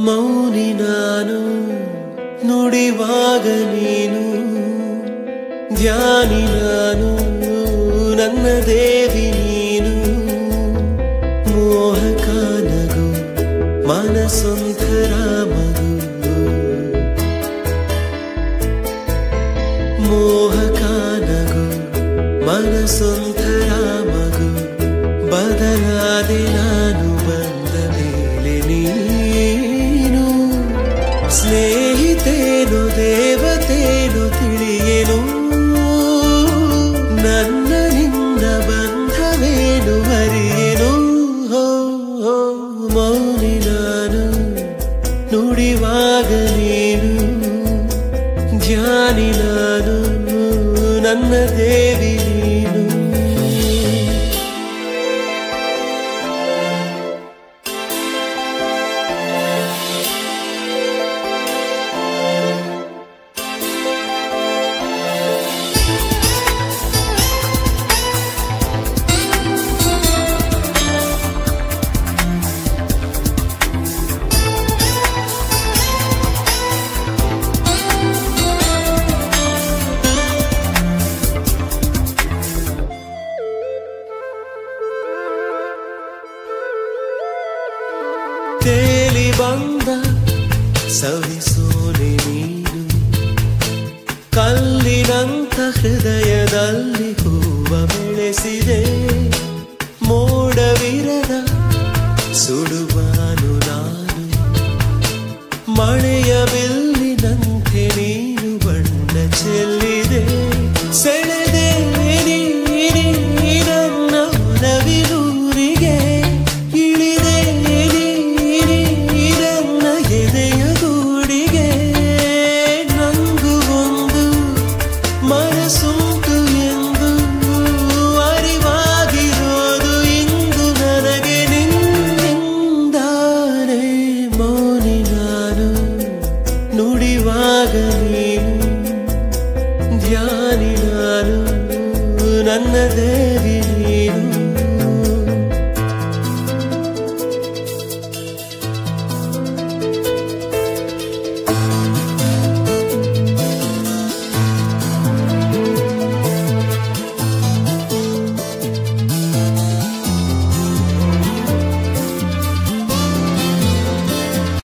ಮೌನಿ ನಾನು ನುಡಿವಾಗ ನೀನು ಧ್ಯಾನಿ ನಾನು ನನ್ನ ದೇವಿ ನೀನು ಮೋಹಕ ನಗು ಮನಸೊಂಥರ ಮಗು ಮೋಹಕ ನಗು ಮನಸೊಂಥರ ಮಗು ಬದಲಾದೆ ನಾನು ಬಂದ ಮೇಲೆ ನೀನು ಸ್ನೇಹಿತೇನು ದೇವತೇನು ತಿಳಿಯೇನು ನನ್ನ ನಿನ್ನ ಬಂಧವೇನು ಅರಿಯೇನು ಮೌನಿ ನಾನು ನುಡಿವಾಗ ನೀನು ಧ್ಯಾನಿ ನಾನು ನನ್ನ ದೇವಿ ನೀನು ತೇಲಿ ಬಂದ ಸವಿಸೋನೆ ನೀನು ಕಲ್ಲಿನಂತ ಹೃದಯದಲ್ಲಿ ಹೂವ ಬೆಳೆಸಿದೆ ಮೋಡವಿರದ ಸುಡುವಾನು ನಾನು ಮಳೆಯ ಬಿಲ್ಲಿನಂತೆ ನೀನು ಬಣ್ಣ ಚೆಲ್ಲ